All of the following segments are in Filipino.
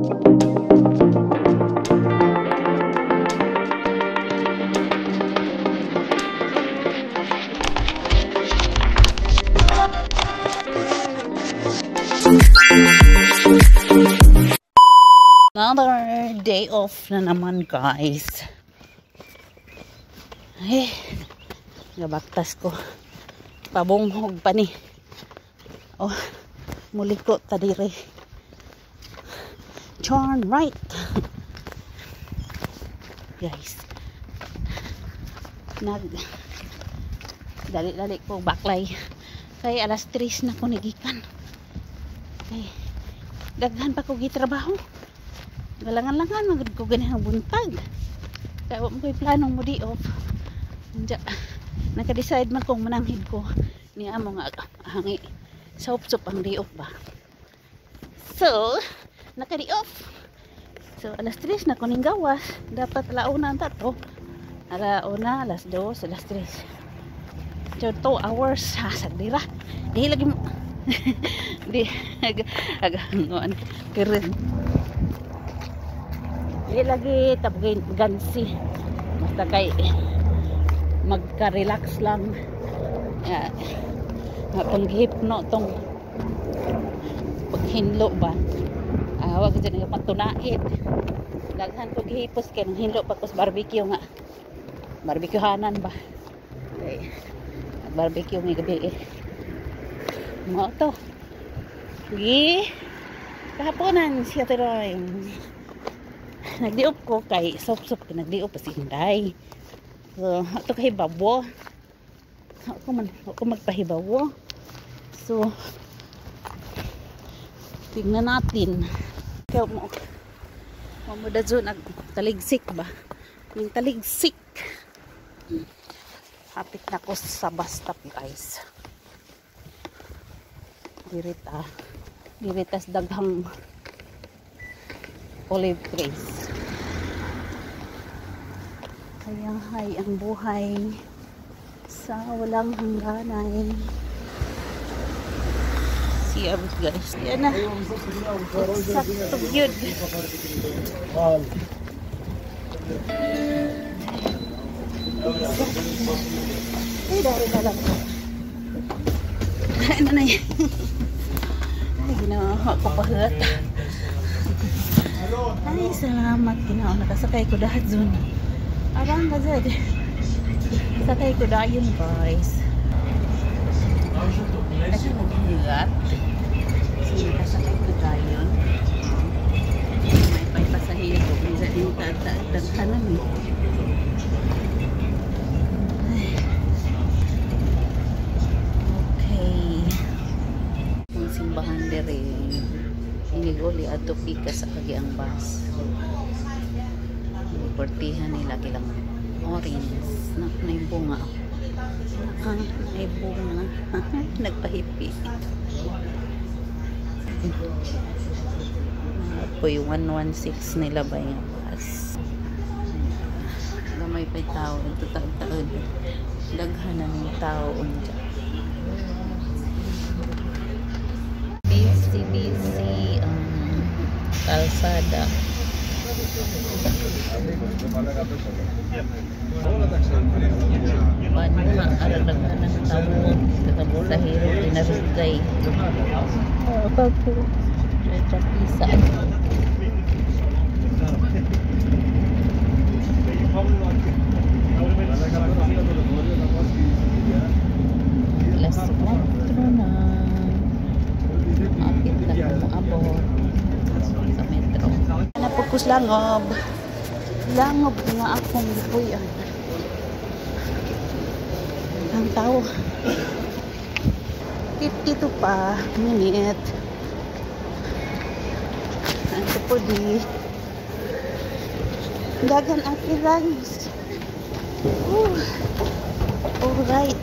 Another day off na naman, guys. Ay, gabaktas ko. Pabunghog pa ni. Oh, muliko tadiri. Turn right. Guys. Dali-dali ko baklay. Kay alas 3 na ko nagikan. Kay daghan pa ko gitrabaho. Galangan-langan magud ko ganihang buntag. Kaya wa mo ko'y planong mo di off. Naka-decide man kong mananghid ko niya mo nga hangi saup-sup ang di off ba. So, naka-di off. So, alas 3 na ko ning gawas. Dapat alauna ang tato. Alauna, alas 2, alas 3. So, 2 hours. Sagdira. Di lagi mo. Di. Agangoan. Keren. Di lagi tabugin gansi. Basta kay magka-relax lang. Pag-hipno tong paghinlo ba. Wag dyan nga patunaid. Daghan ko gihipos kay nang hinlo pa ko sa barbecue nga. Barbecue hanan ba. Okay. Barbecue may gabi mo to. Gi kahaponan siya tiroy. Nagdiop ko kay sop-sop kay nagdiop pa si Hinday. So, ato kahibawo. Ako magpahibawo. So, tingnan natin. Kaya mo dadyo nagtaligsik ba? Yung taligsik. Hapit na ko sa bus stop, guys. Diritas daghang olive trees. Sayang hay ang buhay sa walang hangganan. Siya guys. Yan na. Sakto yun. Ay, dari na lang. Ano na yan? Ay, ginawa ko pahat. Ay, salamat. Ginawa. Nakasakay ko dahat zon. Arang ka dyan. Sakay ko dayon, guys. Kasi maghihigat. So, nakasakay ko dayon. May pasahero ko. Minsan yung taghanan eh. Inigoli ato pika sa kagi ang bus. Portihan nila kilang orange na bunga. May bunga. Nagpahipi. Po yung 116 nila ba yung bus. Gamay pa yung tao. Ito taon. Daghanan ng tao. Busy kalsada. Banyak aragdagan ng tao katapos sa hiro dinarugay. Apa po? Trapisa. Alas 4 na. Apit na mo abot sa metro. Napokus langob nga akong gipuyan. Ang tao 52 pa minute. Ito po di dagan ang kilanis. Alright.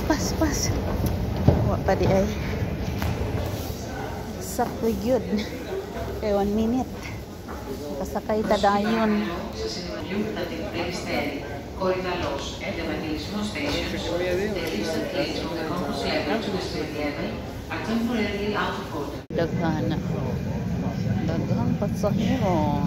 Pas. Wa pa di ay. Sakto yun. Kaya 1 minute. Kasakay tadayon. Daghan na. Daghang pasahero.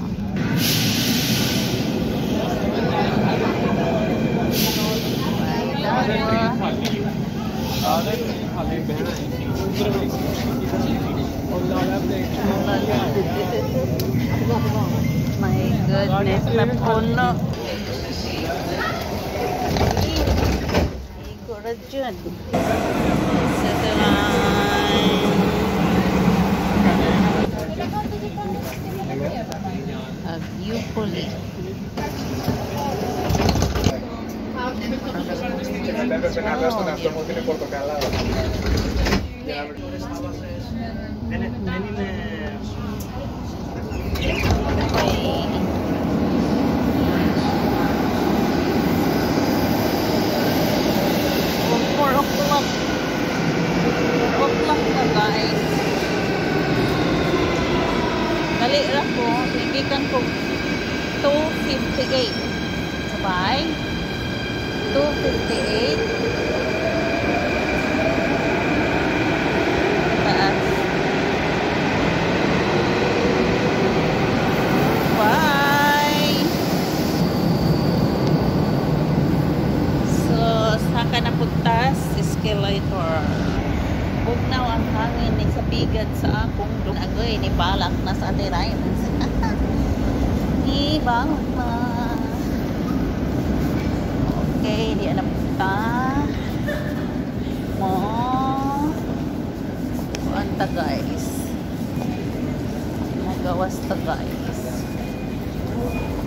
My goodness, napuno. Igo ra dyan. Sa Agupoli. Dali ra ko, tigikan ko 258. Sabay. 258. Taas. Bye. So, saka na puntas, escalator. Bugnaw ang hangin ni sa bigad sa akong agoy ni balak na sa atiray. Ibang na. Okay, di na punta. Mo. Anta guys. Magawas ta guys.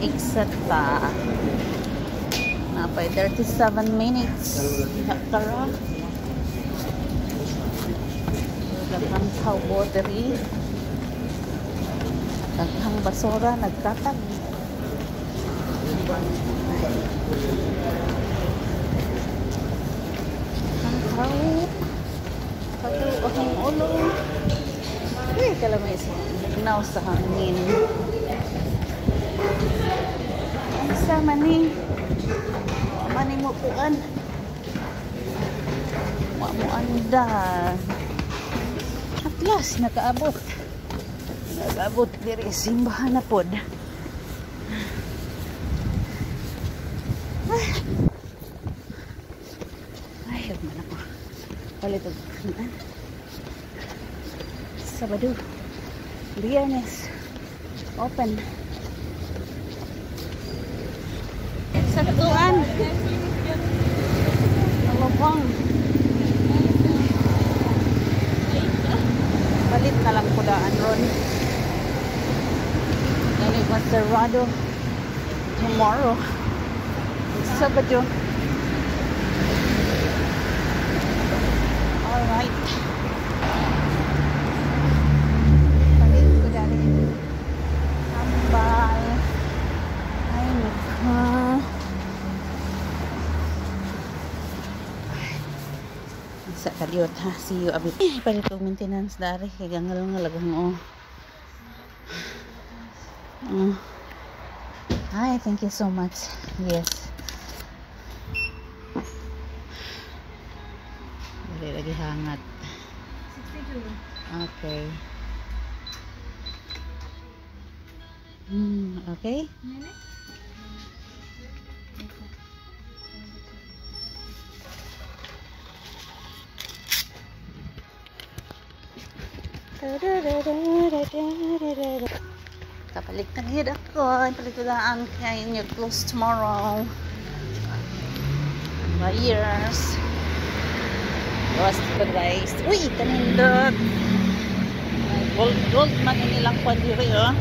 Eksakta. Napay 37 minutes. Hakara. Daghang powdery. Daghang basura nagkatag. Ang tao. Ang ulo. Ay, kalamis. Nagnaw sa hangin. Isa mani. Mani mo puan. Wa mo anda. At last, nakaabot. Nakaabot diri simbahan na pod. Ay, man ako. Palitog. Sabado. Biyernes. Open. Sa tuan. Alabang. Palit na lang kudaan ron. Then it was Cerrado tomorrow. Sabado. Alright. Palit kudaan. Tambal. Ay, naka. Sa kadiot ha, see you abit. Palit ko maintenance dari kay gangal-ngalagang Hi, thank you so much. Yes. Dali lagi hangat. 62. Okay. Okay. Kapalit na gid ako. Palit ko lang kay inyo close tomorrow. Buyers. Gawas ko guys. Uy, kanindot. Gold man inilang kwan diri oh.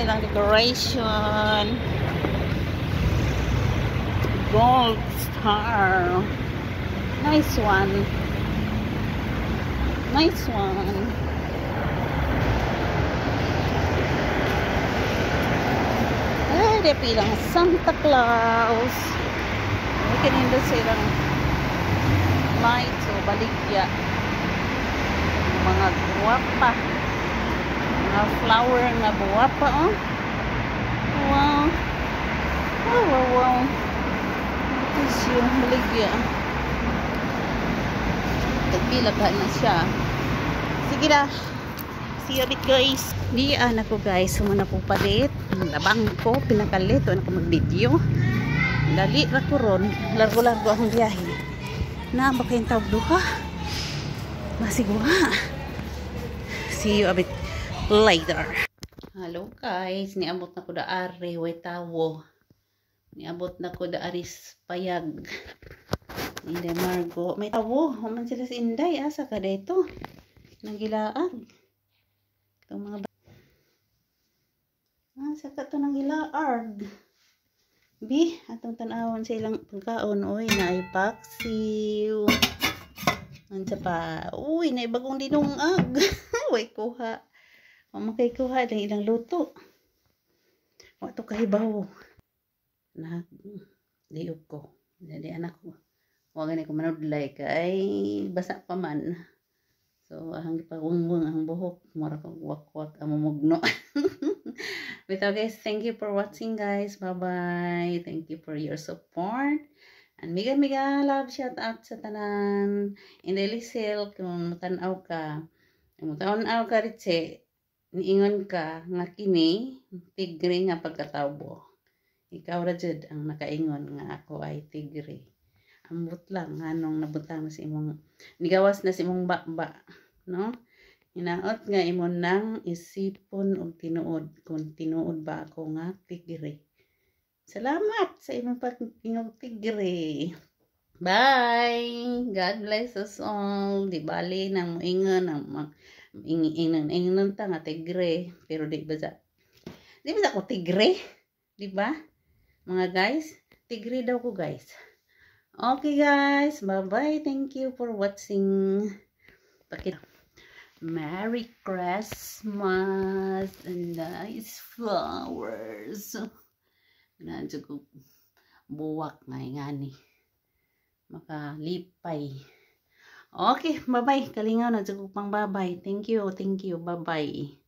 Ilang decoration. Gold star. Nice one. Nice one. Ay, di pilang Santa Claus. May kanindo silang light o baligya. Mga guwapa. Mga flower na guwapa, oh. Wow. Oh, wow, wow. Ito siya, baligya. Tagpila ba na siya. Sige na. See you ulit guys. Diyan ako guys. Sumuna po palit. Labang ko. Pinakalit. Doon ako mag-video. Dali ra ko ron. Largo-largo akong biyahe. Na ba kayong tawag duha? Masigwa. See you a bit later. Hello guys. Niabot na ko da are. Way tawo. Niabot na ko da aris payag. Inday Margo. May tawo. Human sila si Inday. Asa ka dito? Nanggilaag. Itong mga asa ka to nanggilaag. Bi, atong tanawon sa ilang pagkaon. Uy, naipaksiw. Ansa pa. Uy, naibagong dinungag. Uy, kuha. Mamakay kuha. Ilang luto. Wato kahibaw. Diop ko. Jadi anak ko. Huwag na ko manudlay kay basa pa man. So, ahang ipagungwang ang buhok. Mura kong wak-wak ang mumugno. But guys, thank you for watching guys. Bye-bye. Thank you for your support. And mega love shout out sa tanan. In daily sale, kung matanaw ka. Matanaw ka ritse. Niingon ka nga kini. Tigre nga pagkatawbo. Ikaw ra jud ang nakaingon nga ako ay tigre. Ambot lang anong nabutang na si imong nigawas na si imong bakba, no? Hinaot nga imo nang isipon og tinuod kung tinuod ba ako nga tigre. Salamat sa imong pag-ingog tigre. Bye. God bless us all. Di bali nang moingon ang ingon ta nga tigre, pero di ba ako tigre? Di ba? Mga guys, tigre daw ko guys. Okay guys, bye-bye. Thank you for watching. Merry Christmas and nice flowers. Nandiyo ko buwak ngani. Makalipay. Okay, bye-bye. Kalingaw, nandiyo ko pang bye-bye. Thank you, bye-bye.